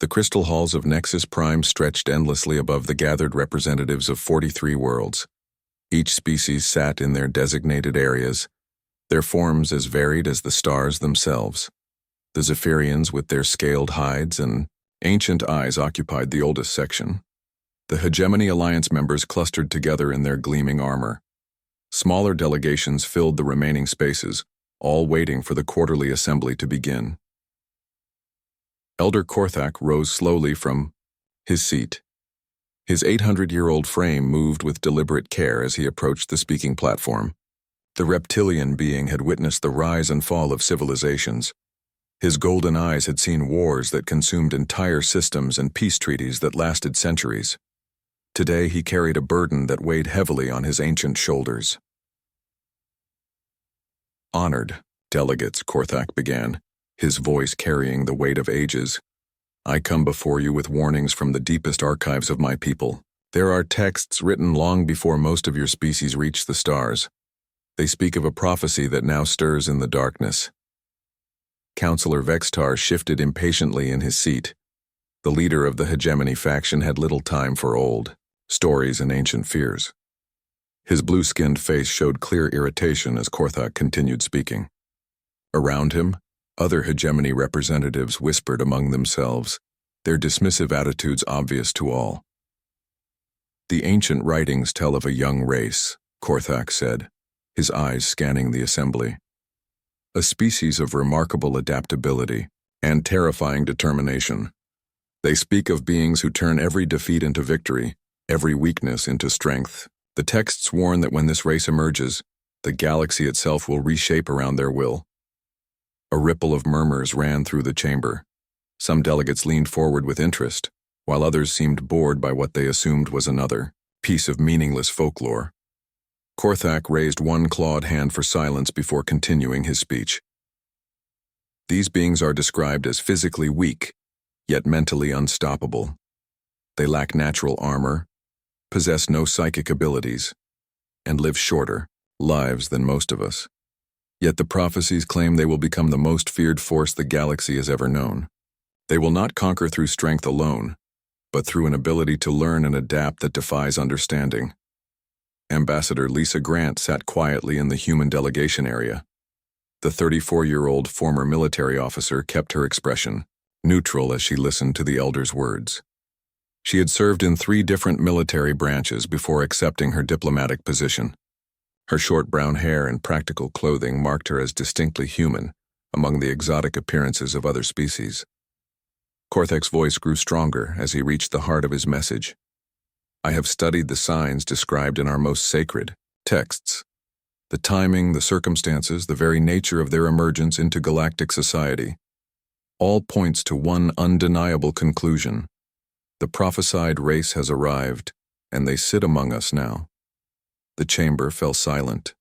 The crystal halls of Nexus Prime stretched endlessly above the gathered representatives of 43 worlds. Each species sat in their designated areas, their forms as varied as the stars themselves. The Zephyrians with their scaled hides and ancient eyes occupied the oldest section. The Hegemony Alliance members clustered together in their gleaming armor. Smaller delegations filled the remaining spaces, all waiting for the quarterly assembly to begin. Elder Korthak rose slowly from his seat. His 800-year-old frame moved with deliberate care as he approached the speaking platform. The reptilian being had witnessed the rise and fall of civilizations. His golden eyes had seen wars that consumed entire systems and peace treaties that lasted centuries. Today he carried a burden that weighed heavily on his ancient shoulders. "Honored delegates," Korthak began, his voice carrying the weight of ages. "I come before you with warnings from the deepest archives of my people. There are texts written long before most of your species reached the stars. They speak of a prophecy that now stirs in the darkness." Counselor Vextar shifted impatiently in his seat. The leader of the Hegemony faction had little time for old stories and ancient fears. His blue-skinned face showed clear irritation as Korthak continued speaking. Around him, other Hegemony representatives whispered among themselves, their dismissive attitudes obvious to all. "The ancient writings tell of a young race," Korthak said, his eyes scanning the assembly. "A species of remarkable adaptability and terrifying determination. They speak of beings who turn every defeat into victory, every weakness into strength. The texts warn that when this race emerges, the galaxy itself will reshape around their will." A ripple of murmurs ran through the chamber. Some delegates leaned forward with interest, while others seemed bored by what they assumed was another piece of meaningless folklore. Korthak raised one clawed hand for silence before continuing his speech. "These beings are described as physically weak, yet mentally unstoppable. They lack natural armor, possess no psychic abilities, and live shorter lives than most of us. Yet the prophecies claim they will become the most feared force the galaxy has ever known. They will not conquer through strength alone, but through an ability to learn and adapt that defies understanding." Ambassador Lisa Grant sat quietly in the human delegation area. The 34-year-old former military officer kept her expression neutral as she listened to the elder's words. She had served in 3 different military branches before accepting her diplomatic position. Her short brown hair and practical clothing marked her as distinctly human among the exotic appearances of other species. Korthak's voice grew stronger as he reached the heart of his message. "I have studied the signs described in our most sacred texts. The timing, the circumstances, the very nature of their emergence into galactic society, all points to one undeniable conclusion. The prophesied race has arrived, and they sit among us now." The chamber fell silent.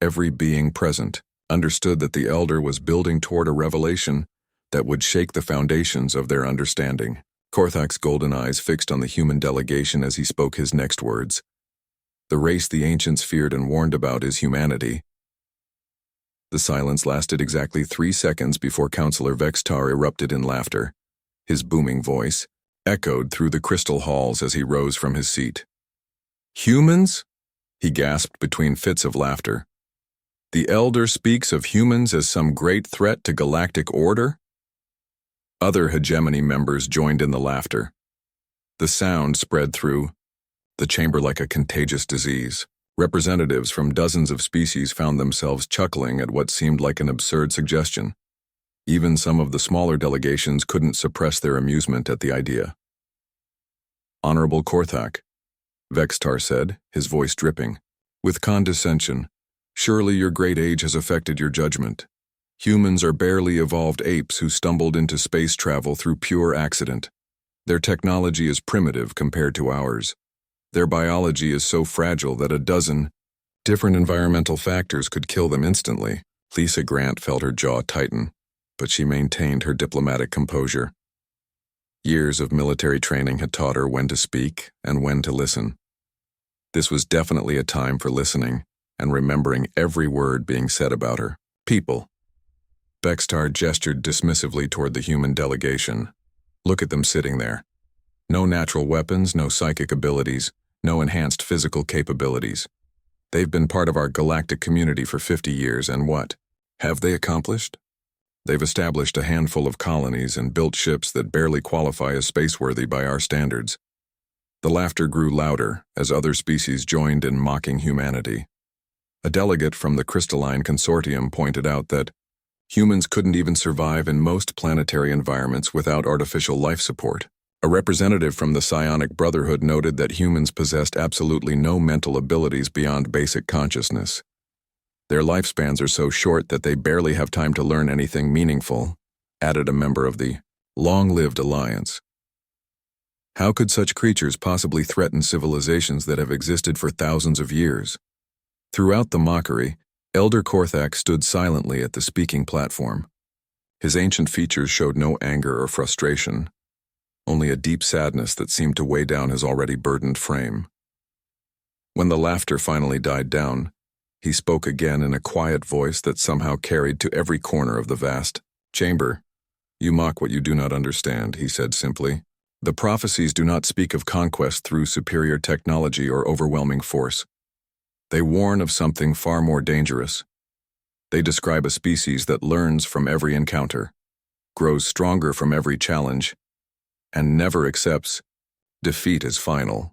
Every being present understood that the elder was building toward a revelation that would shake the foundations of their understanding. Korthak's golden eyes fixed on the human delegation as he spoke his next words. "The race the ancients feared and warned about is humanity." The silence lasted exactly 3 seconds before Counselor Vextar erupted in laughter. His booming voice echoed through the crystal halls as he rose from his seat. "Humans?" he gasped between fits of laughter. "The elder speaks of humans as some great threat to galactic order?" Other Hegemony members joined in the laughter. The sound spread through the chamber like a contagious disease. Representatives from dozens of species found themselves chuckling at what seemed like an absurd suggestion. Even some of the smaller delegations couldn't suppress their amusement at the idea. "Honorable Korthak," Vextar said, his voice dripping with condescension, "surely your great age has affected your judgment. Humans are barely evolved apes who stumbled into space travel through pure accident. Their technology is primitive compared to ours. Their biology is so fragile that a dozen different environmental factors could kill them instantly." Lisa Grant felt her jaw tighten, but she maintained her diplomatic composure. Years of military training had taught her when to speak and when to listen. This was definitely a time for listening and remembering every word being said about her. "People." Vextar gestured dismissively toward the human delegation. Look at them sitting there. No natural weapons, no psychic abilities, no enhanced physical capabilities. They've been part of our galactic community for 50 years, and what have they accomplished? They've established a handful of colonies and built ships that barely qualify as spaceworthy by our standards. The laughter grew louder as other species joined in mocking humanity. A delegate from the Crystalline Consortium pointed out that humans couldn't even survive in most planetary environments without artificial life support. A representative from the Psionic Brotherhood noted that humans possessed absolutely no mental abilities beyond basic consciousness. Their lifespans are so short that they barely have time to learn anything meaningful, added a member of the Long-Lived Alliance. How could such creatures possibly threaten civilizations that have existed for thousands of years? Throughout the mockery, Elder Korthak stood silently at the speaking platform. His ancient features showed no anger or frustration, only a deep sadness that seemed to weigh down his already burdened frame. When the laughter finally died down, he spoke again in a quiet voice that somehow carried to every corner of the vast chamber. "You mock what you do not understand," he said simply. "The prophecies do not speak of conquest through superior technology or overwhelming force. They warn of something far more dangerous. They describe a species that learns from every encounter, grows stronger from every challenge, and never accepts defeat as final."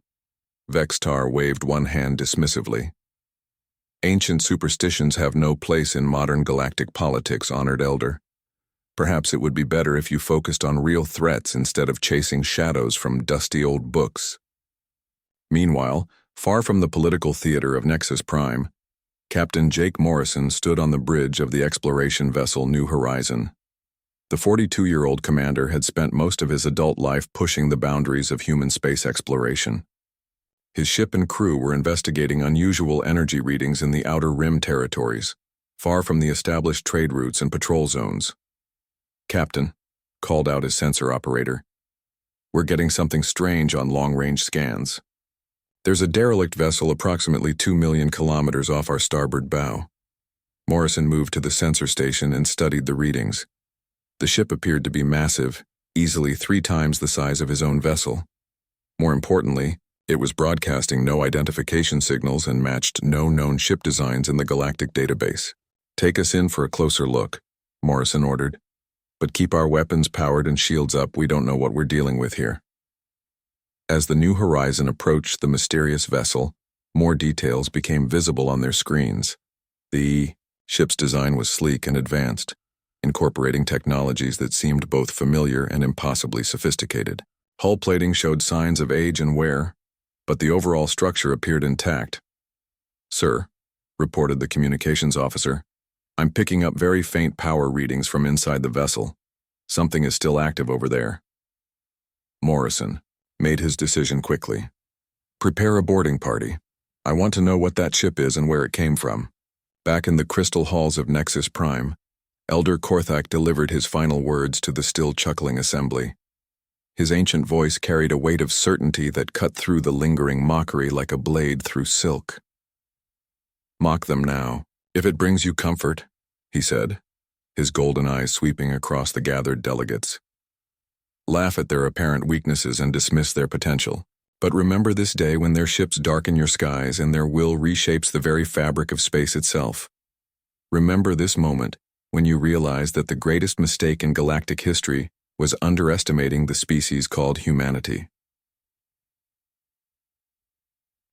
Vextar waved one hand dismissively. "Ancient superstitions have no place in modern galactic politics, honored elder. Perhaps it would be better if you focused on real threats instead of chasing shadows from dusty old books." Meanwhile, far from the political theater of Nexus Prime, Captain Jake Morrison stood on the bridge of the exploration vessel New Horizon. The 42-year-old commander had spent most of his adult life pushing the boundaries of human space exploration. His ship and crew were investigating unusual energy readings in the Outer Rim territories, far from the established trade routes and patrol zones. "Captain," called out his sensor operator, "we're getting something strange on long-range scans. There's a derelict vessel approximately 2 million kilometers off our starboard bow." Morrison moved to the sensor station and studied the readings. The ship appeared to be massive, easily 3 times the size of his own vessel. More importantly, it was broadcasting no identification signals and matched no known ship designs in the galactic database. "Take us in for a closer look," Morrison ordered. "But keep our weapons powered and shields up. We don't know what we're dealing with here." As the New Horizon approached the mysterious vessel, more details became visible on their screens. The ship's design was sleek and advanced, incorporating technologies that seemed both familiar and impossibly sophisticated. Hull plating showed signs of age and wear, but the overall structure appeared intact. "Sir," reported the communications officer, "I'm picking up very faint power readings from inside the vessel. Something is still active over there." Morrison made his decision quickly. "Prepare a boarding party. I want to know what that ship is and where it came from." Back in the crystal halls of Nexus Prime, Elder Korthak delivered his final words to the still chuckling assembly. His ancient voice carried a weight of certainty that cut through the lingering mockery like a blade through silk. "Mock them now, if it brings you comfort," he said, his golden eyes sweeping across the gathered delegates. "Laugh at their apparent weaknesses and dismiss their potential. But remember this day when their ships darken your skies and their will reshapes the very fabric of space itself. Remember this moment when you realize that the greatest mistake in galactic history was underestimating the species called humanity."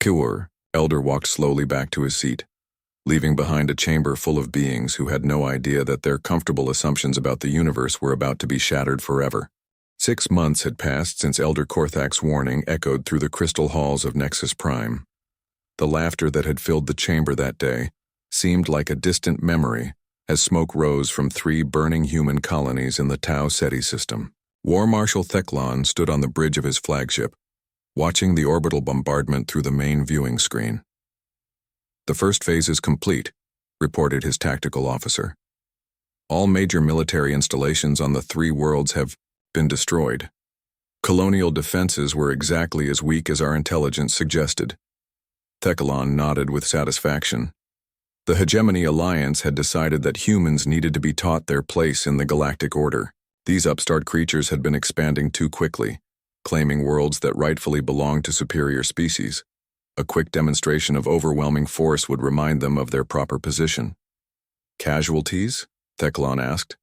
Kur, Elder walked slowly back to his seat, leaving behind a chamber full of beings who had no idea that their comfortable assumptions about the universe were about to be shattered forever. 6 months had passed since Elder Korthak's warning echoed through the crystal halls of Nexus Prime. The laughter that had filled the chamber that day seemed like a distant memory as smoke rose from 3 burning human colonies in the Tau Ceti system. War Marshal Theklan stood on the bridge of his flagship, watching the orbital bombardment through the main viewing screen. "The first phase is complete," reported his tactical officer. "All major military installations on the 3 worlds have been destroyed. Colonial defenses were exactly as weak as our intelligence suggested." Theklan nodded with satisfaction. The Hegemony Alliance had decided that humans needed to be taught their place in the galactic order. These upstart creatures had been expanding too quickly, claiming worlds that rightfully belonged to superior species. A quick demonstration of overwhelming force would remind them of their proper position. Casualties? Theclon asked.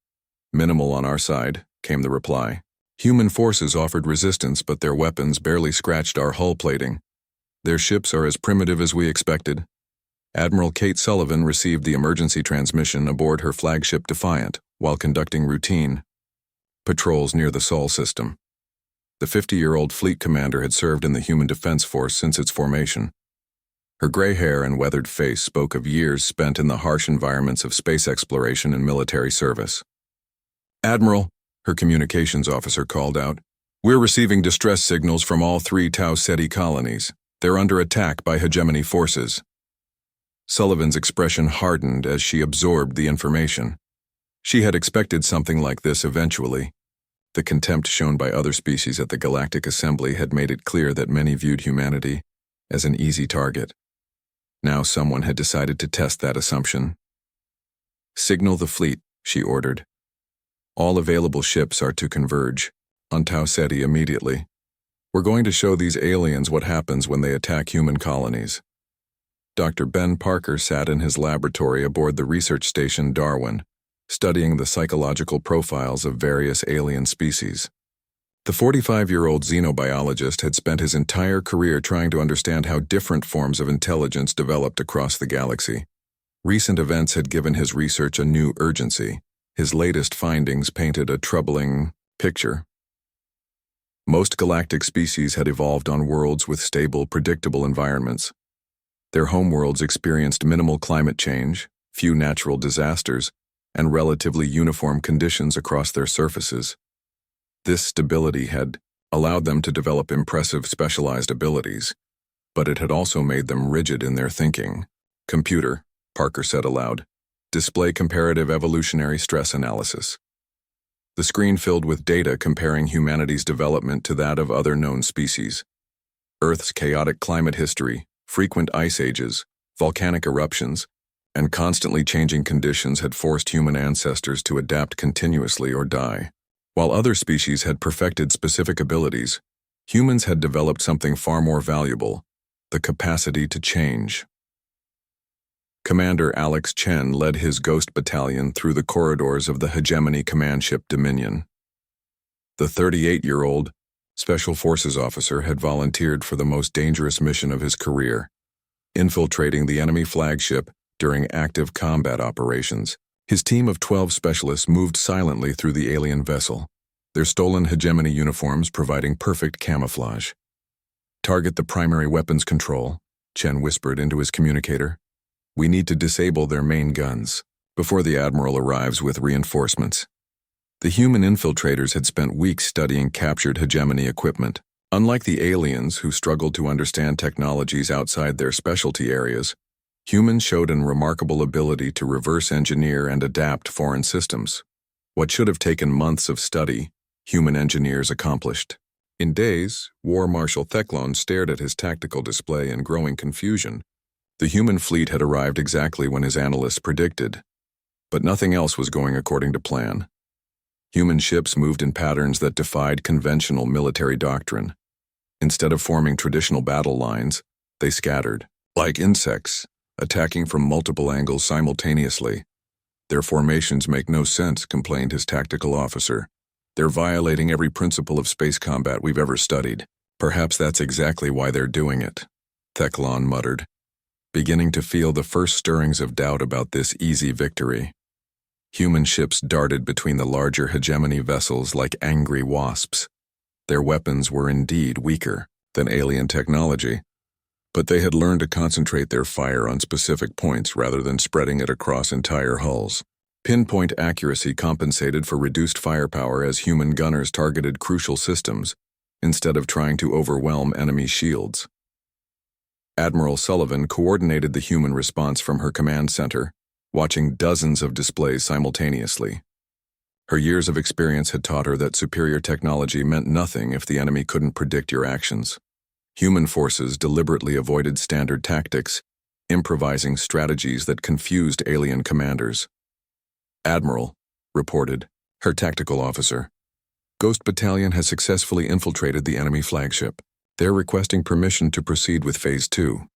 Minimal on our side, came the reply. Human forces offered resistance, but their weapons barely scratched our hull plating. Their ships are as primitive as we expected. Admiral Kate Sullivan received the emergency transmission aboard her flagship Defiant while conducting routine patrols near the Sol system. The 50-year-old fleet commander had served in the Human Defense Force since its formation. Her gray hair and weathered face spoke of years spent in the harsh environments of space exploration and military service. Admiral, her communications officer called out, we're receiving distress signals from all 3 Tau Ceti colonies. They're under attack by hegemony forces. Sullivan's expression hardened as she absorbed the information. She had expected something like this eventually. The contempt shown by other species at the Galactic Assembly had made it clear that many viewed humanity as an easy target. Now someone had decided to test that assumption. Signal the fleet, she ordered. All available ships are to converge on Tau Ceti immediately. We're going to show these aliens what happens when they attack human colonies. Dr. Ben Parker sat in his laboratory aboard the research station Darwin, studying the psychological profiles of various alien species. The 45-year-old xenobiologist had spent his entire career trying to understand how different forms of intelligence developed across the galaxy. Recent events had given his research a new urgency. His latest findings painted a troubling picture. Most galactic species had evolved on worlds with stable, predictable environments. Their homeworlds experienced minimal climate change, few natural disasters, and relatively uniform conditions across their surfaces. This stability had allowed them to develop impressive specialized abilities, but it had also made them rigid in their thinking. Computer, Parker said aloud, display comparative evolutionary stress analysis. The screen filled with data comparing humanity's development to that of other known species. Earth's chaotic climate history, frequent ice ages, volcanic eruptions, and constantly changing conditions had forced human ancestors to adapt continuously or die. While other species had perfected specific abilities, humans had developed something far more valuable, the capacity to change. Commander Alex Chen led his Ghost Battalion through the corridors of the hegemony command ship Dominion. The 38-year-old Special Forces officer had volunteered for the most dangerous mission of his career, infiltrating the enemy flagship during active combat operations. His team of 12 specialists moved silently through the alien vessel, their stolen hegemony uniforms providing perfect camouflage. Target the primary weapons control, Chen whispered into his communicator. We need to disable their main guns before the Admiral arrives with reinforcements. The human infiltrators had spent weeks studying captured hegemony equipment. Unlike the aliens who struggled to understand technologies outside their specialty areas, humans showed a remarkable ability to reverse engineer and adapt foreign systems. What should have taken months of study, human engineers accomplished. In days, War Marshal Theclon stared at his tactical display in growing confusion. The human fleet had arrived exactly when his analysts predicted, but nothing else was going according to plan. Human ships moved in patterns that defied conventional military doctrine. Instead of forming traditional battle lines, they scattered, like insects, attacking from multiple angles simultaneously. Their formations make no sense, complained his tactical officer. They're violating every principle of space combat we've ever studied. Perhaps that's exactly why they're doing it, Theclon muttered, beginning to feel the first stirrings of doubt about this easy victory. Human ships darted between the larger hegemony vessels like angry wasps. Their weapons were indeed weaker than alien technology, but they had learned to concentrate their fire on specific points rather than spreading it across entire hulls. Pinpoint accuracy compensated for reduced firepower as human gunners targeted crucial systems instead of trying to overwhelm enemy shields. Admiral Sullivan coordinated the human response from her command center, watching dozens of displays simultaneously. Her years of experience had taught her that superior technology meant nothing if the enemy couldn't predict your actions. Human forces deliberately avoided standard tactics, improvising strategies that confused alien commanders. Admiral, reported her tactical officer, Ghost Battalion has successfully infiltrated the enemy flagship. They're requesting permission to proceed with Phase 2.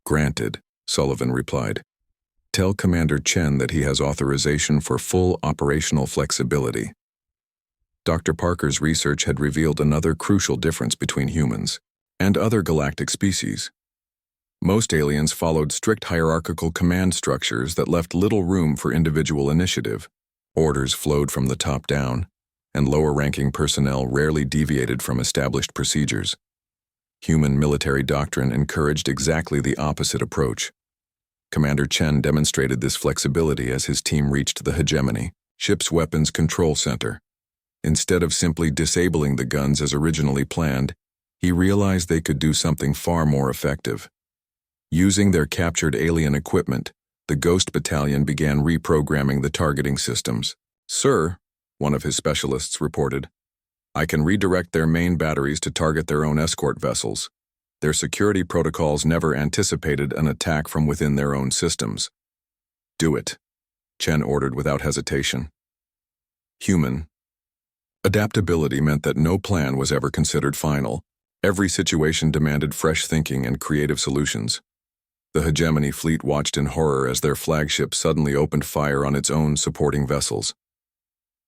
Granted, Sullivan replied. Tell Commander Chen that he has authorization for full operational flexibility. Dr. Parker's research had revealed another crucial difference between humans and other galactic species. Most aliens followed strict hierarchical command structures that left little room for individual initiative. Orders flowed from the top down, and lower-ranking personnel rarely deviated from established procedures. Human military doctrine encouraged exactly the opposite approach. Commander Chen demonstrated this flexibility as his team reached the hegemony, ship's weapons control center. Instead of simply disabling the guns as originally planned, he realized they could do something far more effective. Using their captured alien equipment, the Ghost Battalion began reprogramming the targeting systems. Sir, one of his specialists reported, I can redirect their main batteries to target their own escort vessels. Their security protocols never anticipated an attack from within their own systems. Do it, Chen ordered without hesitation. Human. Adaptability meant that no plan was ever considered final. Every situation demanded fresh thinking and creative solutions. The hegemony fleet watched in horror as their flagship suddenly opened fire on its own supporting vessels.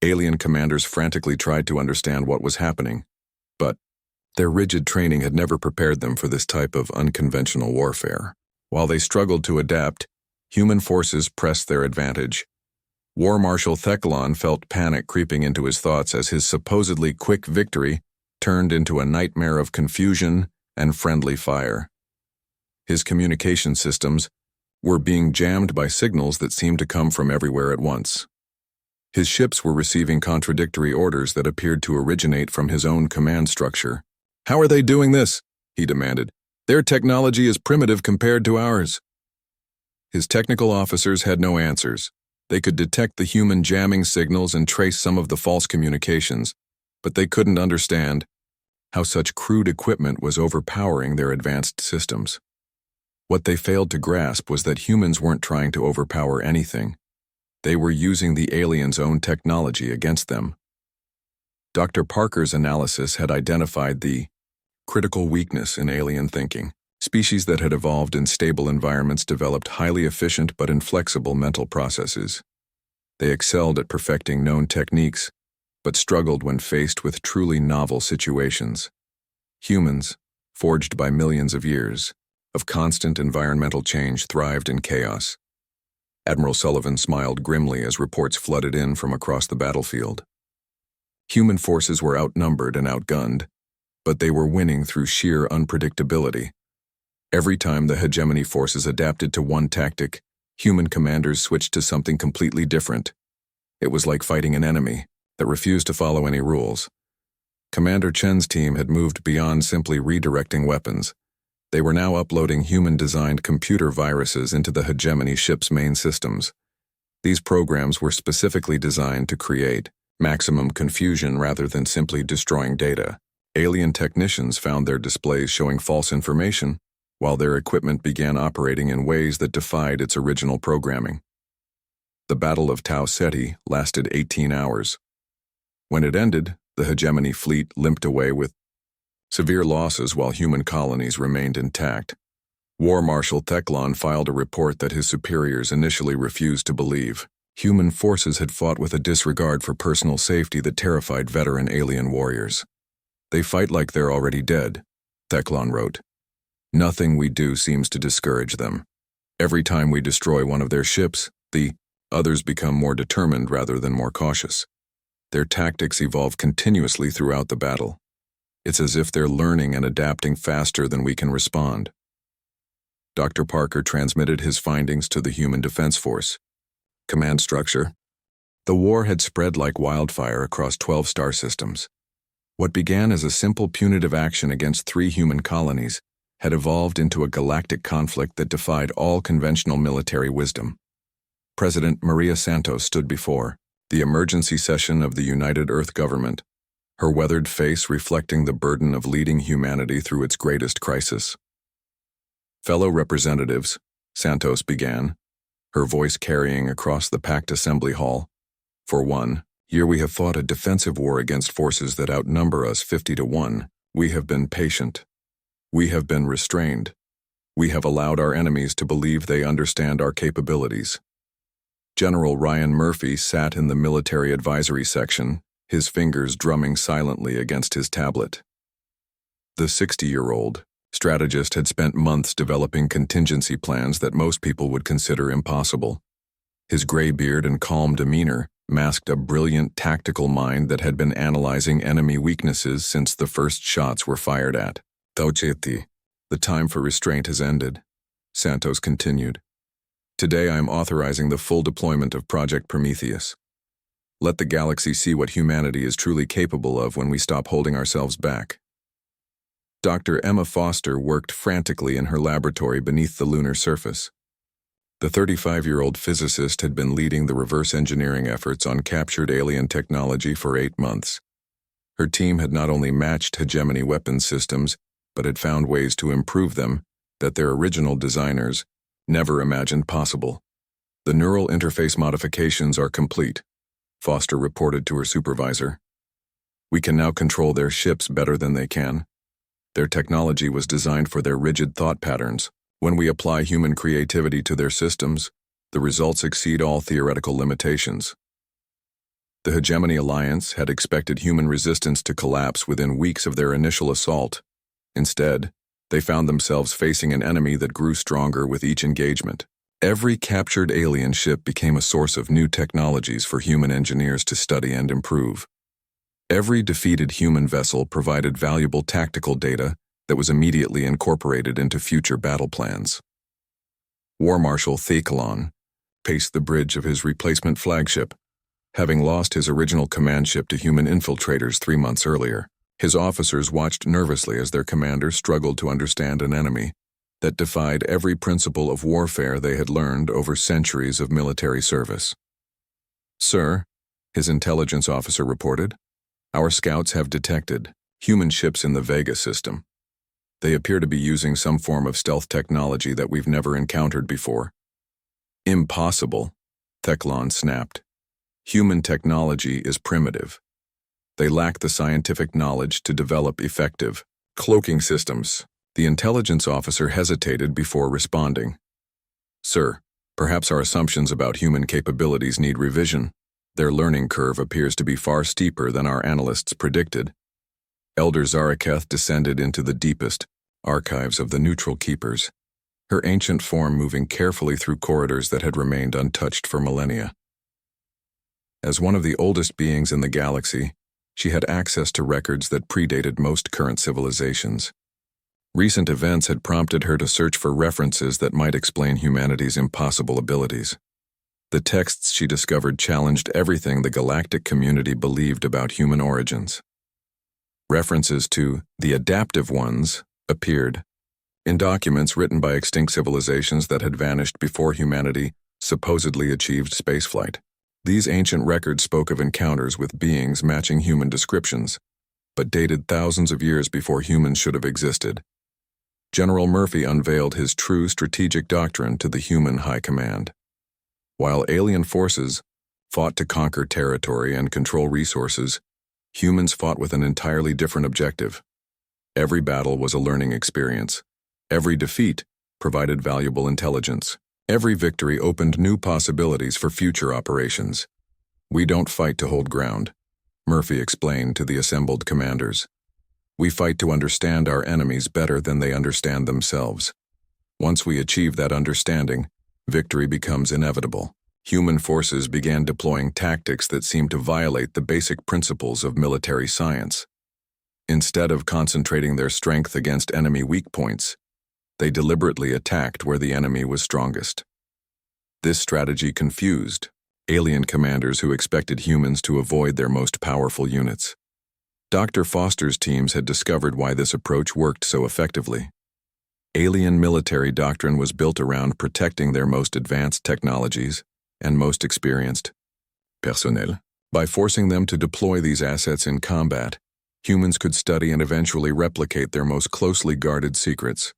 Alien commanders frantically tried to understand what was happening, but their rigid training had never prepared them for this type of unconventional warfare. While they struggled to adapt, human forces pressed their advantage. War Marshal Theclon felt panic creeping into his thoughts as his supposedly quick victory turned into a nightmare of confusion and friendly fire. His communication systems were being jammed by signals that seemed to come from everywhere at once. His ships were receiving contradictory orders that appeared to originate from his own command structure. How are they doing this? He demanded. Their technology is primitive compared to ours. His technical officers had no answers. They could detect the human jamming signals and trace some of the false communications, but they couldn't understand how such crude equipment was overpowering their advanced systems. What they failed to grasp was that humans weren't trying to overpower anything. They were using the aliens' own technology against them. Dr. Parker's analysis had identified the critical weakness in alien thinking. Species that had evolved in stable environments developed highly efficient but inflexible mental processes. They excelled at perfecting known techniques, but struggled when faced with truly novel situations. Humans, forged by millions of years of constant environmental change, thrived in chaos. Admiral Sullivan smiled grimly as reports flooded in from across the battlefield. Human forces were outnumbered and outgunned, but they were winning through sheer unpredictability. Every time the hegemony forces adapted to one tactic, human commanders switched to something completely different. It was like fighting an enemy that refused to follow any rules. Commander Chen's team had moved beyond simply redirecting weapons. They were now uploading human-designed computer viruses into the hegemony ship's main systems. These programs were specifically designed to create maximum confusion rather than simply destroying data. Alien technicians found their displays showing false information, while their equipment began operating in ways that defied its original programming. The Battle of Tau Ceti lasted 18 hours. When it ended, the hegemony fleet limped away with severe losses while human colonies remained intact. War Marshal Theclon filed a report that his superiors initially refused to believe. Human forces had fought with a disregard for personal safety that terrified veteran alien warriors. They fight like they're already dead, Theclon wrote. Nothing we do seems to discourage them. Every time we destroy one of their ships, the others become more determined rather than more cautious. Their tactics evolve continuously throughout the battle. It's as if they're learning and adapting faster than we can respond. Dr. Parker transmitted his findings to the Human Defense Force. Command structure. The war had spread like wildfire across 12 star systems. What began as a simple punitive action against 3 human colonies had evolved into a galactic conflict that defied all conventional military wisdom. President Maria Santos stood before the emergency session of the United Earth Government, her weathered face reflecting the burden of leading humanity through its greatest crisis. Fellow representatives, Santos began, her voice carrying across the packed assembly hall. For one, Here we have fought a defensive war against forces that outnumber us 50-1. We have been patient. We have been restrained. We have allowed our enemies to believe they understand our capabilities. General Ryan Murphy sat in the military advisory section, his fingers drumming silently against his tablet. The 60-year-old strategist had spent months developing contingency plans that most people would consider impossible. His gray beard and calm demeanor masked a brilliant tactical mind that had been analyzing enemy weaknesses since the first shots were fired at. Taucheti, the time for restraint has ended, Santos continued. Today I am authorizing the full deployment of Project Prometheus. Let the galaxy see what humanity is truly capable of when we stop holding ourselves back. Dr. Emma Foster worked frantically in her laboratory beneath the lunar surface. The 35-year-old physicist had been leading the reverse engineering efforts on captured alien technology for 8 months. Her team had not only matched hegemony weapons systems, but had found ways to improve them that their original designers never imagined possible. The neural interface modifications are complete, Foster reported to her supervisor. We can now control their ships better than they can. Their technology was designed for their rigid thought patterns. When we apply human creativity to their systems, the results exceed all theoretical limitations. The Hegemony Alliance had expected human resistance to collapse within weeks of their initial assault. Instead, they found themselves facing an enemy that grew stronger with each engagement. Every captured alien ship became a source of new technologies for human engineers to study and improve. Every defeated human vessel provided valuable tactical data that was immediately incorporated into future battle plans. War Marshal Thekalon paced the bridge of his replacement flagship, having lost his original command ship to human infiltrators 3 months earlier. His officers watched nervously as their commander struggled to understand an enemy that defied every principle of warfare they had learned over centuries of military service. "Sir," his intelligence officer reported, "our scouts have detected human ships in the Vega system. They appear to be using some form of stealth technology that we've never encountered before." "Impossible," Theklon snapped. "Human technology is primitive. They lack the scientific knowledge to develop effective cloaking systems." The intelligence officer hesitated before responding. "Sir, perhaps our assumptions about human capabilities need revision. Their learning curve appears to be far steeper than our analysts predicted." Elder Zaraketh descended into the deepest archives of the Neutral Keepers, her ancient form moving carefully through corridors that had remained untouched for millennia. As one of the oldest beings in the galaxy, she had access to records that predated most current civilizations. Recent events had prompted her to search for references that might explain humanity's impossible abilities. The texts she discovered challenged everything the galactic community believed about human origins. References to the adaptive ones appeared in documents written by extinct civilizations that had vanished before humanity supposedly achieved spaceflight. These ancient records spoke of encounters with beings matching human descriptions, but dated thousands of years before humans should have existed. General Murphy unveiled his true strategic doctrine to the human high command. While alien forces fought to conquer territory and control resources, humans fought with an entirely different objective. Every battle was a learning experience. Every defeat provided valuable intelligence. Every victory opened new possibilities for future operations. "We don't fight to hold ground," Murphy explained to the assembled commanders. "We fight to understand our enemies better than they understand themselves. Once we achieve that understanding, victory becomes inevitable." Human forces began deploying tactics that seemed to violate the basic principles of military science. Instead of concentrating their strength against enemy weak points, they deliberately attacked where the enemy was strongest. This strategy confused alien commanders who expected humans to avoid their most powerful units. Dr. Foster's teams had discovered why this approach worked so effectively. Alien military doctrine was built around protecting their most advanced technologies and most experienced personnel. By forcing them to deploy these assets in combat, humans could study and eventually replicate their most closely guarded secrets.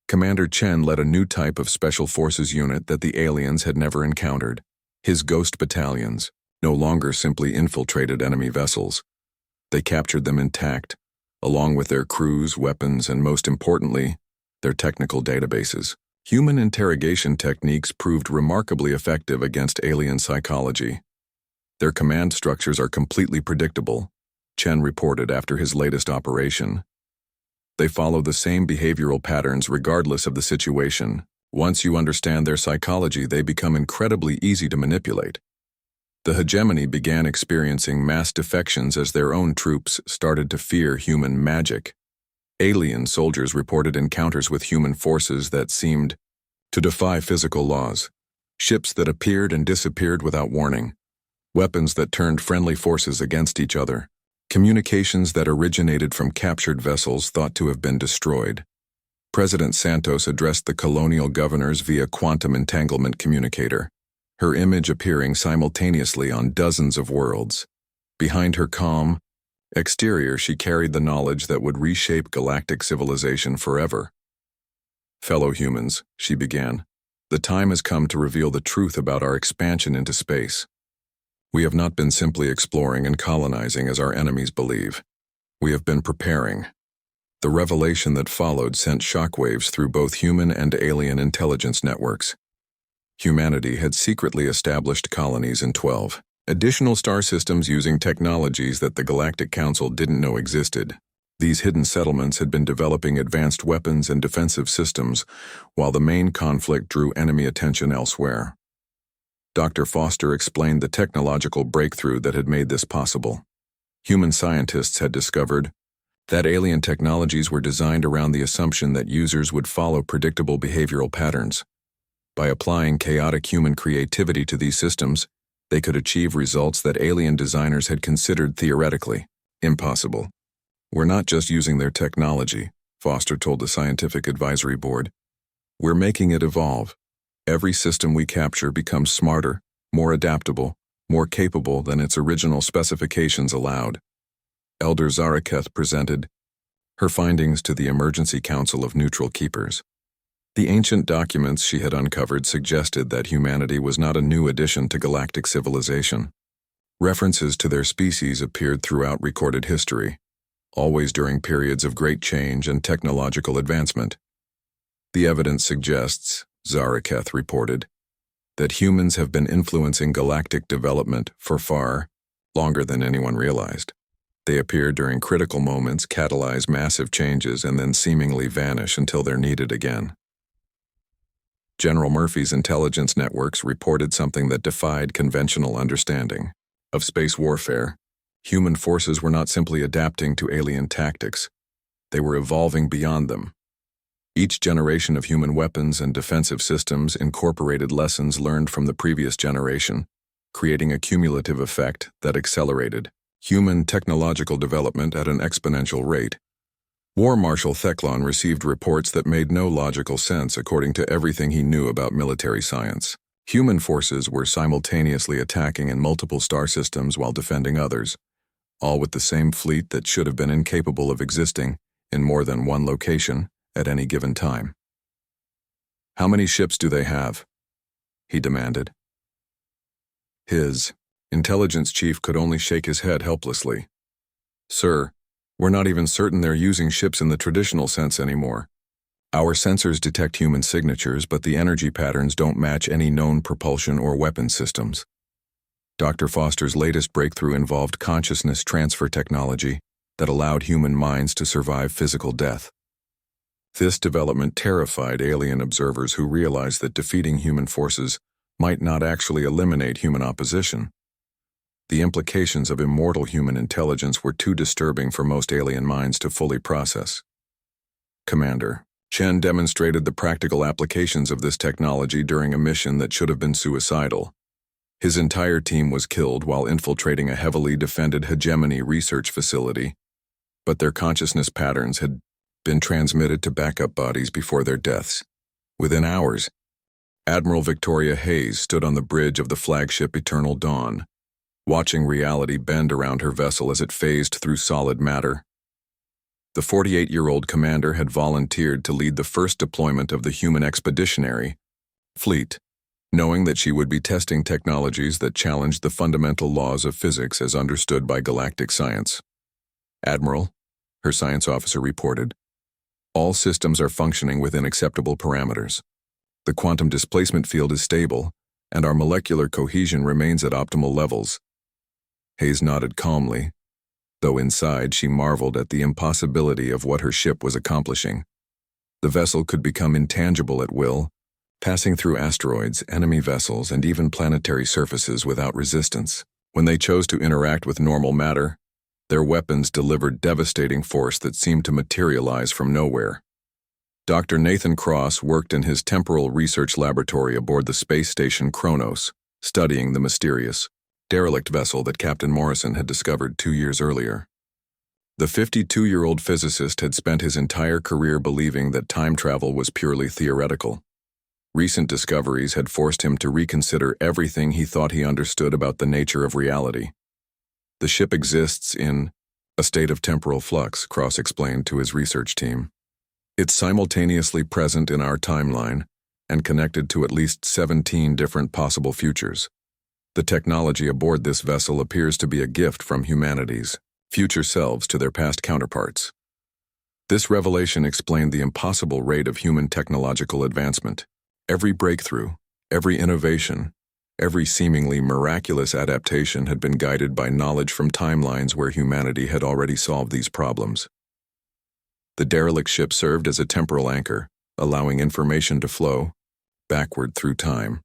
Commander Chen led a new type of special forces unit that the aliens had never encountered, his ghost battalions. no longer simply infiltrated enemy vessels. They captured them intact, along with their crews, weapons, and most importantly, their technical databases. Human interrogation techniques proved remarkably effective against alien psychology. Their command structures are completely predictable, Chen reported after his latest operation. They follow the same behavioral patterns regardless of the situation. Once you understand their psychology, they become incredibly easy to manipulate. The hegemony began experiencing mass defections as their own troops started to fear human magic. Alien soldiers reported encounters with human forces that seemed to defy physical laws, ships that appeared and disappeared without warning, weapons that turned friendly forces against each other, communications that originated from captured vessels thought to have been destroyed. President Santos addressed the colonial governors via quantum entanglement communicator, her image appearing simultaneously on dozens of worlds. Behind her calm exterior, she carried the knowledge that would reshape galactic civilization forever. "Fellow humans," she began, "the time has come to reveal the truth about our expansion into space. We have not been simply exploring and colonizing as our enemies believe. We have been preparing." The revelation that followed sent shockwaves through both human and alien intelligence networks. Humanity had secretly established colonies in 12 additional star systems using technologies that the Galactic Council didn't know existed. These hidden settlements had been developing advanced weapons and defensive systems, while the main conflict drew enemy attention elsewhere. Dr. Foster explained the technological breakthrough that had made this possible. Human scientists had discovered that alien technologies were designed around the assumption that users would follow predictable behavioral patterns. By applying chaotic human creativity to these systems, they could achieve results that alien designers had considered theoretically impossible. "We're not just using their technology," Foster told the Scientific Advisory Board. "We're making it evolve. Every system we capture becomes smarter, more adaptable, more capable than its original specifications allowed." Elder Zaraketh presented her findings to the Emergency Council of Neutral Keepers. The ancient documents she had uncovered suggested that humanity was not a new addition to galactic civilization. References to their species appeared throughout recorded history, always during periods of great change and technological advancement. "The evidence suggests," Zaraketh reported, "that humans have been influencing galactic development for far longer than anyone realized. They appear during critical moments, catalyze massive changes, and then seemingly vanish until they're needed again." General Murphy's intelligence networks reported something that defied conventional understanding of space warfare. Human forces were not simply adapting to alien tactics, they were evolving beyond them. Each generation of human weapons and defensive systems incorporated lessons learned from the previous generation, creating a cumulative effect that accelerated human technological development at an exponential rate. War Marshal Theclon received reports that made no logical sense according to everything he knew about military science. Human forces were simultaneously attacking in multiple star systems while defending others, all with the same fleet that should have been incapable of existing in more than one location at any given time. "How many ships do they have?" he demanded. His intelligence chief could only shake his head helplessly. "Sir, we're not even certain they're using ships in the traditional sense anymore. Our sensors detect human signatures, but the energy patterns don't match any known propulsion or weapon systems." Dr. Foster's latest breakthrough involved consciousness transfer technology that allowed human minds to survive physical death. This development terrified alien observers who realized that defeating human forces might not actually eliminate human opposition. The implications of immortal human intelligence were too disturbing for most alien minds to fully process. "Commander, Chen demonstrated the practical applications of this technology during a mission that should have been suicidal. His entire team was killed while infiltrating a heavily defended hegemony research facility, but their consciousness patterns had been transmitted to backup bodies before their deaths. Within hours, Admiral Victoria Hayes stood on the bridge of the flagship Eternal Dawn, watching reality bend around her vessel as it phased through solid matter. The 48-year-old commander had volunteered to lead the first deployment of the human expeditionary fleet, knowing that she would be testing technologies that challenged the fundamental laws of physics as understood by galactic science. "Admiral," her science officer reported, "all systems are functioning within acceptable parameters. The quantum displacement field is stable, and our molecular cohesion remains at optimal levels." Hayes nodded calmly, though inside she marveled at the impossibility of what her ship was accomplishing. The vessel could become intangible at will, passing through asteroids, enemy vessels, and even planetary surfaces without resistance. When they chose to interact with normal matter, their weapons delivered devastating force that seemed to materialize from nowhere. Dr. Nathan Cross worked in his temporal research laboratory aboard the space station Kronos, studying the mysterious, derelict vessel that Captain Morrison had discovered 2 years earlier. The 52-year-old physicist had spent his entire career believing that time travel was purely theoretical. Recent discoveries had forced him to reconsider everything he thought he understood about the nature of reality. "The ship exists in a state of temporal flux," Cross explained to his research team. "It's simultaneously present in our timeline and connected to at least 17 different possible futures. The technology aboard this vessel appears to be a gift from humanity's future selves to their past counterparts." This revelation explained the impossible rate of human technological advancement. Every breakthrough, every innovation, every seemingly miraculous adaptation had been guided by knowledge from timelines where humanity had already solved these problems. The derelict ship served as a temporal anchor, allowing information to flow backward through time.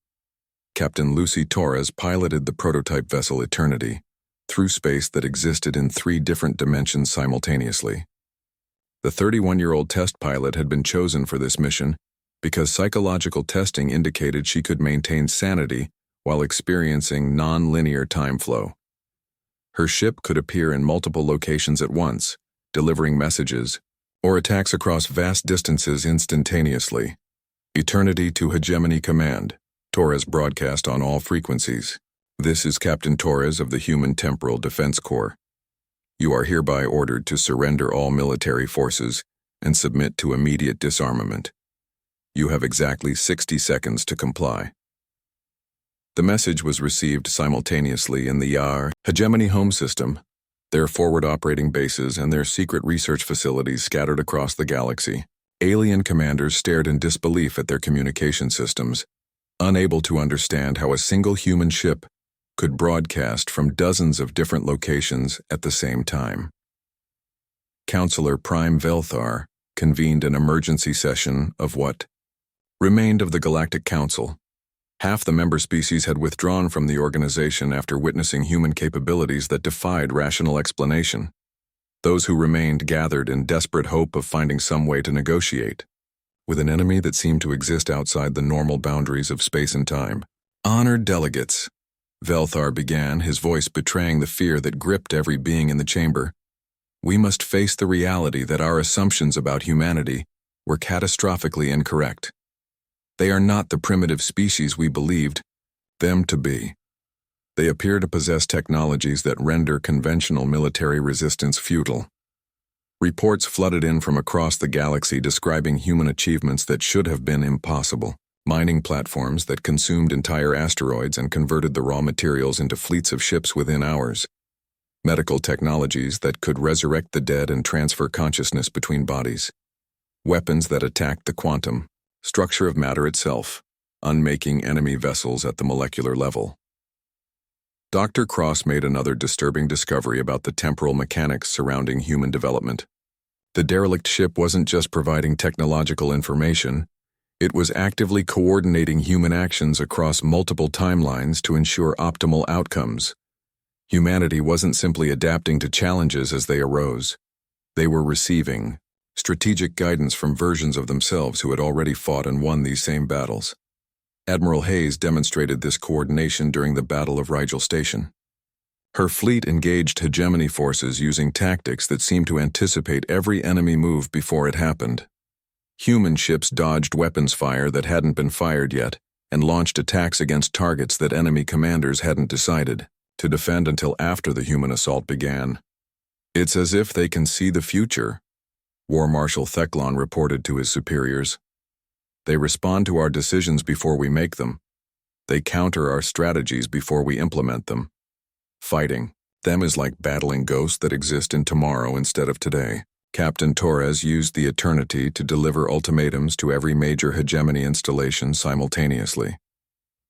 Captain Lucy Torres piloted the prototype vessel Eternity through space that existed in 3 different dimensions simultaneously. The 31-year-old test pilot had been chosen for this mission because psychological testing indicated she could maintain sanity while experiencing non-linear time flow. Her ship could appear in multiple locations at once, delivering messages or attacks across vast distances instantaneously. "Eternity to Hegemony Command," Torres broadcast on all frequencies. "This is Captain Torres of the Human Temporal Defense Corps. You are hereby ordered to surrender all military forces and submit to immediate disarmament. You have exactly 60 seconds to comply." The message was received simultaneously in the Yar Hegemony home system, their forward operating bases and their secret research facilities scattered across the galaxy. Alien commanders stared in disbelief at their communication systems, unable to understand how a single human ship could broadcast from dozens of different locations at the same time. Counselor Prime Velthar convened an emergency session of what remained of the Galactic Council. Half the member species had withdrawn from the organization after witnessing human capabilities that defied rational explanation. Those who remained gathered in desperate hope of finding some way to negotiate with an enemy that seemed to exist outside the normal boundaries of space and time. "Honored delegates," Velthar began, his voice betraying the fear that gripped every being in the chamber. "We must face the reality that our assumptions about humanity were catastrophically incorrect. They are not the primitive species we believed them to be. They appear to possess technologies that render conventional military resistance futile." Reports flooded in from across the galaxy describing human achievements that should have been impossible. Mining platforms that consumed entire asteroids and converted the raw materials into fleets of ships within hours. Medical technologies that could resurrect the dead and transfer consciousness between bodies. Weapons that attacked the quantum structure of matter itself, unmaking enemy vessels at the molecular level. Dr. Cross made another disturbing discovery about the temporal mechanics surrounding human development. The derelict ship wasn't just providing technological information, it was actively coordinating human actions across multiple timelines to ensure optimal outcomes. Humanity wasn't simply adapting to challenges as they arose. They were receiving strategic guidance from versions of themselves who had already fought and won these same battles. Admiral Hayes demonstrated this coordination during the Battle of Rigel Station. Her fleet engaged hegemony forces using tactics that seemed to anticipate every enemy move before it happened. Human ships dodged weapons fire that hadn't been fired yet, and launched attacks against targets that enemy commanders hadn't decided to defend until after the human assault began. "It's as if they can see the future," War Marshal Theclon reported to his superiors. "They respond to our decisions before we make them. They counter our strategies before we implement them. Fighting them is like battling ghosts that exist in tomorrow instead of today. Captain Torres used the eternity to deliver ultimatums to every major hegemony installation simultaneously.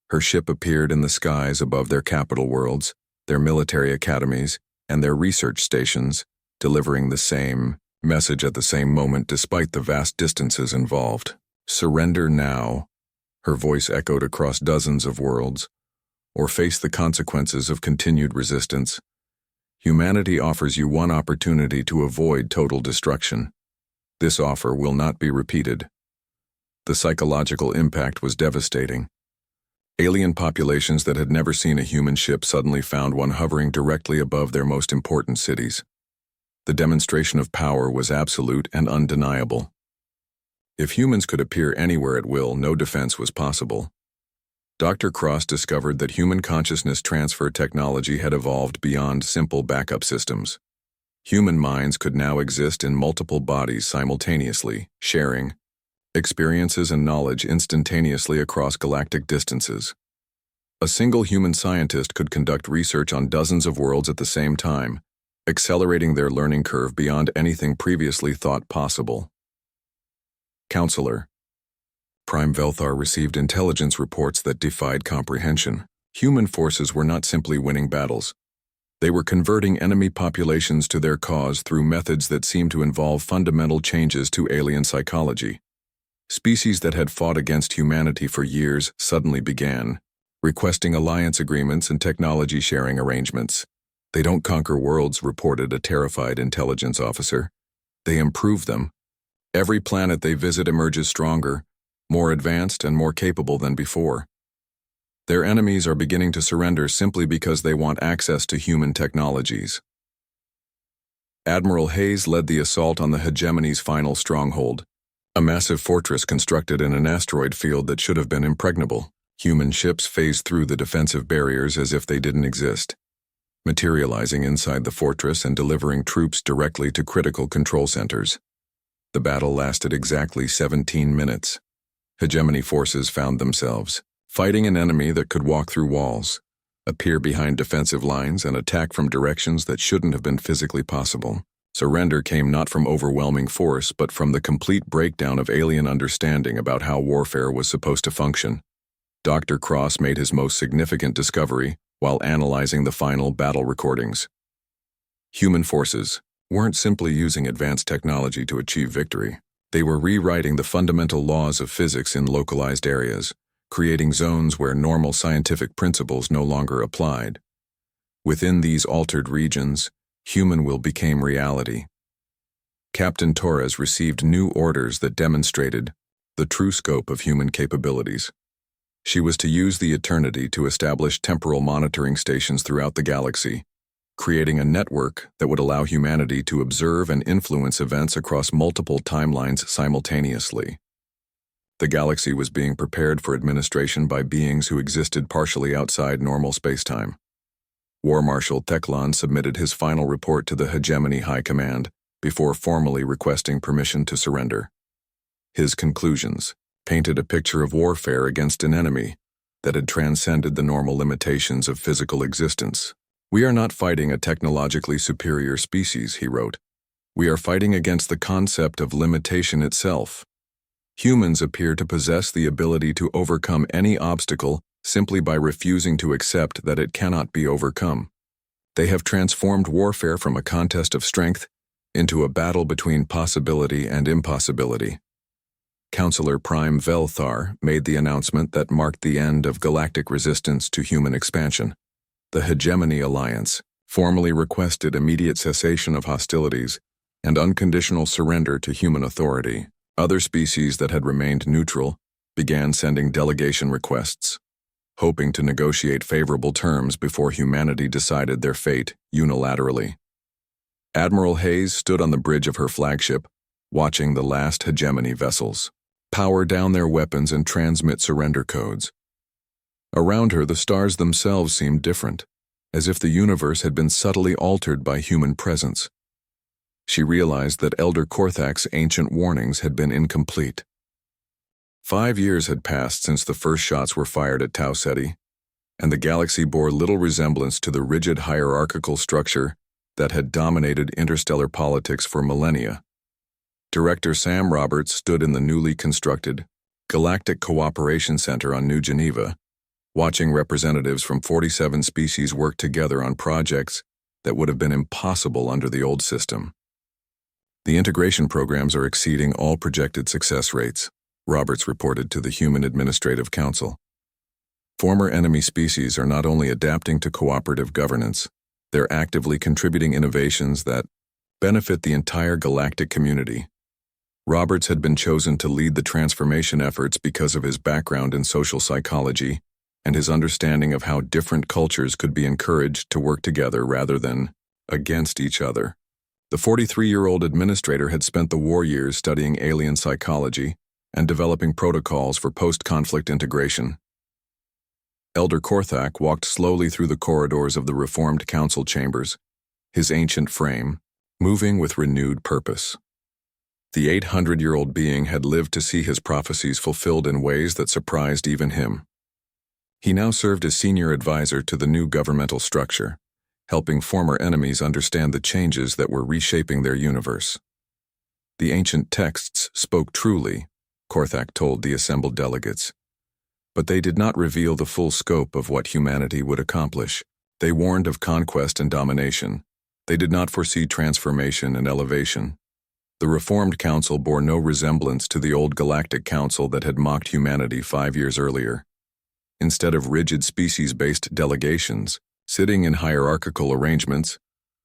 Her ship appeared in the skies above their capital worlds, their military academies, and their research stations, delivering the same message at the same moment despite the vast distances involved. Surrender now, her voice echoed across dozens of worlds, or face the consequences of continued resistance. Humanity offers you one opportunity to avoid total destruction. This offer will not be repeated. The psychological impact was devastating. Alien populations that had never seen a human ship suddenly found one hovering directly above their most important cities. The demonstration of power was absolute and undeniable. If humans could appear anywhere at will, no defense was possible. Dr. Cross discovered that human consciousness transfer technology had evolved beyond simple backup systems. Human minds could now exist in multiple bodies simultaneously, sharing experiences and knowledge instantaneously across galactic distances. A single human scientist could conduct research on dozens of worlds at the same time, accelerating their learning curve beyond anything previously thought possible. Counselor. Prime Velthar received intelligence reports that defied comprehension. Human forces were not simply winning battles. They were converting enemy populations to their cause through methods that seemed to involve fundamental changes to alien psychology. Species that had fought against humanity for years suddenly began requesting alliance agreements and technology sharing arrangements. They don't conquer worlds, reported a terrified intelligence officer. They improve them. Every planet they visit emerges stronger, more advanced and more capable than before. Their enemies are beginning to surrender simply because they want access to human technologies. Admiral Hayes led the assault on the hegemony's final stronghold, a massive fortress constructed in an asteroid field that should have been impregnable. Human ships phased through the defensive barriers as if they didn't exist, materializing inside the fortress and delivering troops directly to critical control centers. The battle lasted exactly 17 minutes. Hegemony forces found themselves fighting an enemy that could walk through walls, appear behind defensive lines, and attack from directions that shouldn't have been physically possible. Surrender came not from overwhelming force, but from the complete breakdown of alien understanding about how warfare was supposed to function. Dr. Cross made his most significant discovery while analyzing the final battle recordings. Human forces weren't simply using advanced technology to achieve victory. They were rewriting the fundamental laws of physics in localized areas, creating zones where normal scientific principles no longer applied. Within these altered regions, human will became reality. Captain Torres received new orders that demonstrated the true scope of human capabilities. She was to use the eternity to establish temporal monitoring stations throughout the galaxy, creating a network that would allow humanity to observe and influence events across multiple timelines simultaneously. The galaxy was being prepared for administration by beings who existed partially outside normal spacetime. War Marshal Theklan submitted his final report to the Hegemony High Command before formally requesting permission to surrender. His conclusions painted a picture of warfare against an enemy that had transcended the normal limitations of physical existence. "We are not fighting a technologically superior species," he wrote. "We are fighting against the concept of limitation itself. Humans appear to possess the ability to overcome any obstacle simply by refusing to accept that it cannot be overcome. They have transformed warfare from a contest of strength into a battle between possibility and impossibility." Counselor Prime Velthar made the announcement that marked the end of galactic resistance to human expansion. The Hegemony Alliance formally requested immediate cessation of hostilities and unconditional surrender to human authority. Other species that had remained neutral began sending delegation requests, hoping to negotiate favorable terms before humanity decided their fate unilaterally. Admiral Hayes stood on the bridge of her flagship, watching the last Hegemony vessels power down their weapons and transmit surrender codes. Around her, the stars themselves seemed different, as if the universe had been subtly altered by human presence. She realized that Elder Korthak's ancient warnings had been incomplete. 5 years had passed since the first shots were fired at Tau Ceti, and the galaxy bore little resemblance to the rigid hierarchical structure that had dominated interstellar politics for millennia. Director Sam Roberts stood in the newly constructed Galactic Cooperation Center on New Geneva, watching representatives from 47 species work together on projects that would have been impossible under the old system. The integration programs are exceeding all projected success rates, Roberts reported to the Human Administrative Council. Former enemy species are not only adapting to cooperative governance, they're actively contributing innovations that benefit the entire galactic community. Roberts had been chosen to lead the transformation efforts because of his background in social psychology and his understanding of how different cultures could be encouraged to work together rather than against each other. The 43-year-old administrator had spent the war years studying alien psychology and developing protocols for post-conflict integration. Elder Korthak walked slowly through the corridors of the reformed council chambers, his ancient frame moving with renewed purpose. The 800-year-old being had lived to see his prophecies fulfilled in ways that surprised even him. He now served as senior advisor to the new governmental structure, helping former enemies understand the changes that were reshaping their universe. The ancient texts spoke truly, Korthak told the assembled delegates, but they did not reveal the full scope of what humanity would accomplish. They warned of conquest and domination. They did not foresee transformation and elevation. The Reformed Council bore no resemblance to the old Galactic Council that had mocked humanity 5 years earlier. Instead of rigid species-based delegations, sitting in hierarchical arrangements,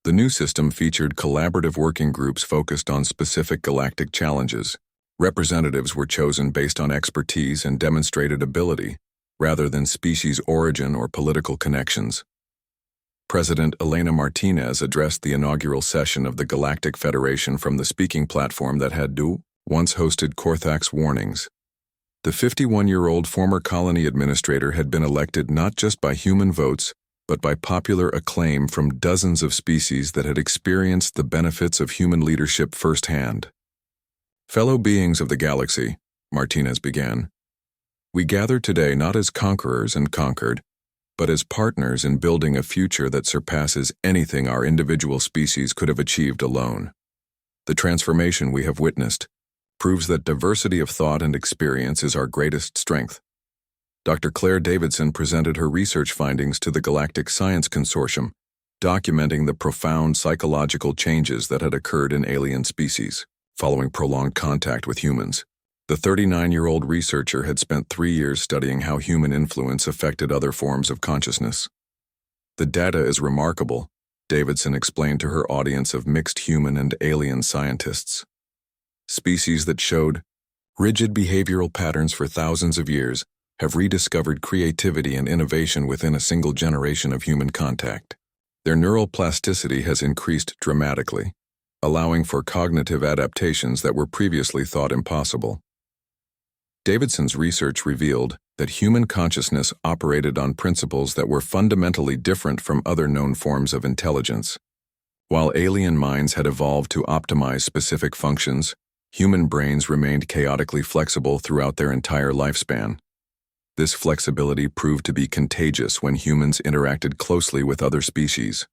the new system featured collaborative working groups focused on specific galactic challenges. Representatives were chosen based on expertise and demonstrated ability, rather than species origin or political connections. President Elena Martinez addressed the inaugural session of the Galactic Federation from the speaking platform that had once hosted Korthak's warnings. The 51-year-old former colony administrator had been elected not just by human votes, but by popular acclaim from dozens of species that had experienced the benefits of human leadership firsthand. Fellow beings of the galaxy, Martinez began, we gather today not as conquerors and conquered, but as partners in building a future that surpasses anything our individual species could have achieved alone. The transformation we have witnessed proves that diversity of thought and experience is our greatest strength. Dr. Claire Davidson presented her research findings to the Galactic Science Consortium, documenting the profound psychological changes that had occurred in alien species following prolonged contact with humans. The 39-year-old researcher had spent 3 years studying how human influence affected other forms of consciousness. The data is remarkable, Davidson explained to her audience of mixed human and alien scientists. Species that showed rigid behavioral patterns for thousands of years have rediscovered creativity and innovation within a single generation of human contact. Their neural plasticity has increased dramatically, allowing for cognitive adaptations that were previously thought impossible. Davidson's research revealed that human consciousness operated on principles that were fundamentally different from other known forms of intelligence. While alien minds had evolved to optimize specific functions, human brains remained chaotically flexible throughout their entire lifespan. This flexibility proved to be contagious when humans interacted closely with other species.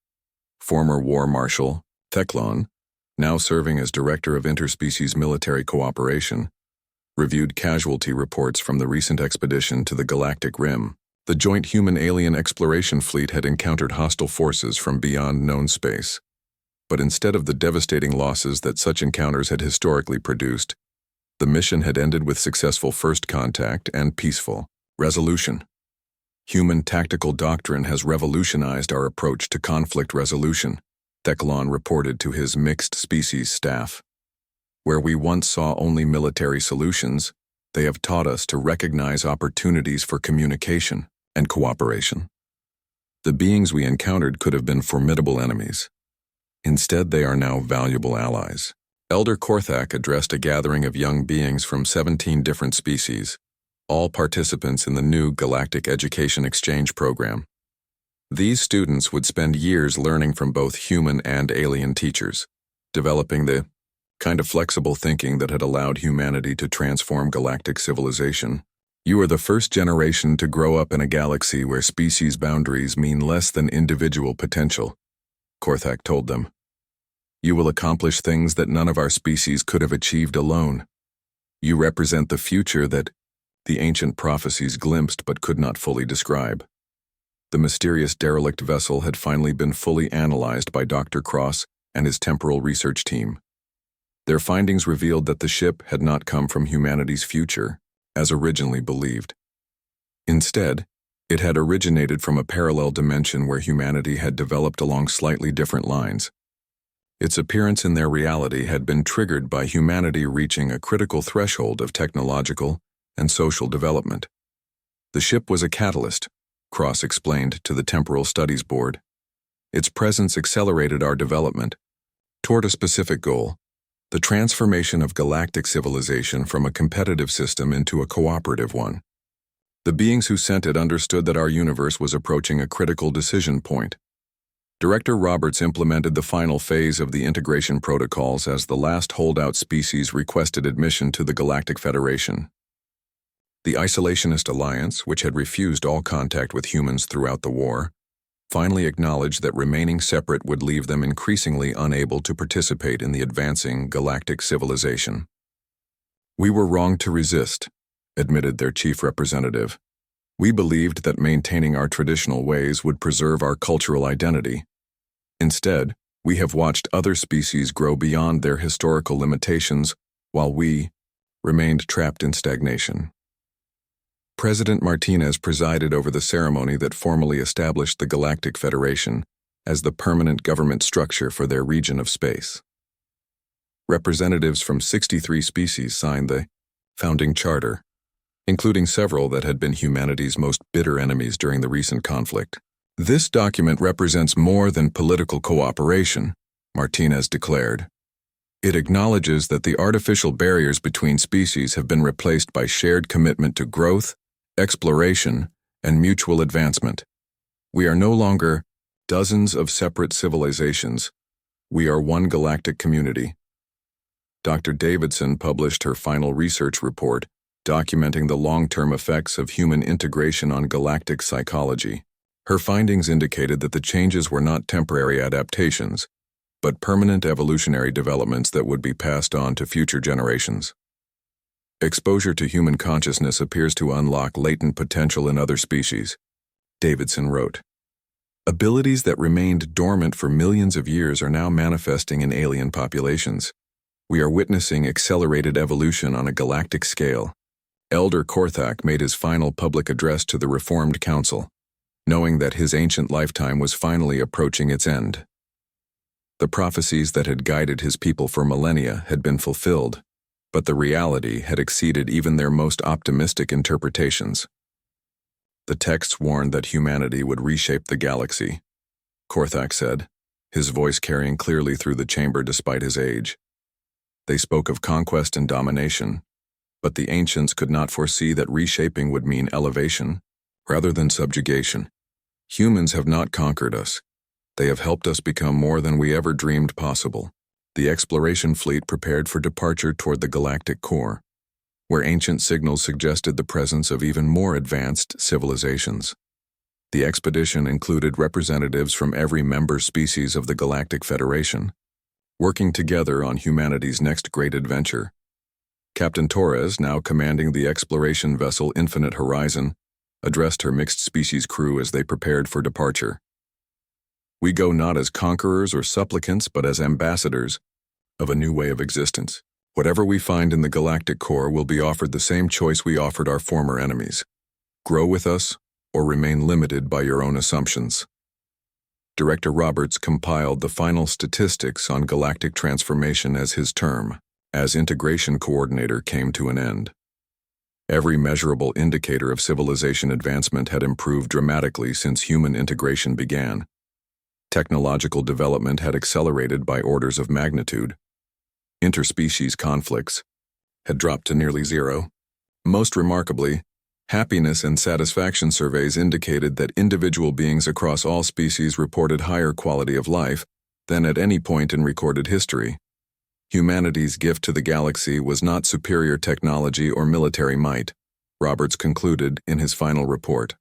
Former War Marshal Theclon, now serving as Director of Interspecies Military Cooperation, reviewed casualty reports from the recent expedition to the Galactic Rim. The joint human-alien exploration fleet had encountered hostile forces from beyond known space. But instead of the devastating losses that such encounters had historically produced, the mission had ended with successful first contact and peaceful resolution. Human tactical doctrine has revolutionized our approach to conflict resolution, Theclon reported to his mixed species staff. Where we once saw only military solutions, they have taught us to recognize opportunities for communication and cooperation. The beings we encountered could have been formidable enemies. Instead, they are now valuable allies. Elder Korthak addressed a gathering of young beings from 17 different species, all participants in the new Galactic Education Exchange Program. These students would spend years learning from both human and alien teachers, developing the kind of flexible thinking that had allowed humanity to transform galactic civilization. You are the first generation to grow up in a galaxy where species boundaries mean less than individual potential, Korthak told them. You will accomplish things that none of our species could have achieved alone. You represent the future that the ancient prophecies glimpsed but could not fully describe. The mysterious derelict vessel had finally been fully analyzed by Dr. Cross and his temporal research team. Their findings revealed that the ship had not come from humanity's future, as originally believed. Instead, it had originated from a parallel dimension where humanity had developed along slightly different lines. Its appearance in their reality had been triggered by humanity reaching a critical threshold of technological and social development. The ship was a catalyst, Cross explained to the Temporal Studies Board. Its presence accelerated our development toward a specific goal: the transformation of galactic civilization from a competitive system into a cooperative one. The beings who sent it understood that our universe was approaching a critical decision point. Director Roberts implemented the final phase of the integration protocols as the last holdout species requested admission to the Galactic Federation. The Isolationist Alliance, which had refused all contact with humans throughout the war, finally acknowledged that remaining separate would leave them increasingly unable to participate in the advancing galactic civilization. We were wrong to resist, admitted their chief representative. We believed that maintaining our traditional ways would preserve our cultural identity. Instead, we have watched other species grow beyond their historical limitations while we remained trapped in stagnation. President Martinez presided over the ceremony that formally established the Galactic Federation as the permanent government structure for their region of space. Representatives from 63 species signed the founding charter, including several that had been humanity's most bitter enemies during the recent conflict. This document represents more than political cooperation, Martinez declared. It acknowledges that the artificial barriers between species have been replaced by shared commitment to growth, exploration, and mutual advancement. We are no longer dozens of separate civilizations. We are one galactic community. Dr. Davidson published her final research report documenting the long-term effects of human integration on galactic psychology. Her findings indicated that the changes were not temporary adaptations, but permanent evolutionary developments that would be passed on to future generations. Exposure to human consciousness appears to unlock latent potential in other species, Davidson wrote. Abilities that remained dormant for millions of years are now manifesting in alien populations. We are witnessing accelerated evolution on a galactic scale. Elder Korthak made his final public address to the Reformed Council, knowing that his ancient lifetime was finally approaching its end. The prophecies that had guided his people for millennia had been fulfilled, but the reality had exceeded even their most optimistic interpretations. The texts warned that humanity would reshape the galaxy, Korthak said, his voice carrying clearly through the chamber despite his age. They spoke of conquest and domination, but the ancients could not foresee that reshaping would mean elevation rather than subjugation. Humans have not conquered us. They have helped us become more than we ever dreamed possible. The exploration fleet prepared for departure toward the galactic core, where ancient signals suggested the presence of even more advanced civilizations. The expedition included representatives from every member species of the Galactic Federation, working together on humanity's next great adventure. Captain Torres, now commanding the exploration vessel Infinite Horizon, addressed her mixed-species crew as they prepared for departure. We go not as conquerors or supplicants, but as ambassadors of a new way of existence. Whatever we find in the galactic core will be offered the same choice we offered our former enemies. Grow with us, or remain limited by your own assumptions. Director Roberts compiled the final statistics on galactic transformation as his term, as integration coordinator, came to an end. Every measurable indicator of civilization advancement had improved dramatically since human integration began. Technological development had accelerated by orders of magnitude. Interspecies conflicts had dropped to nearly zero. Most remarkably, happiness and satisfaction surveys indicated that individual beings across all species reported higher quality of life than at any point in recorded history. Humanity's gift to the galaxy was not superior technology or military might, Roberts concluded in his final report.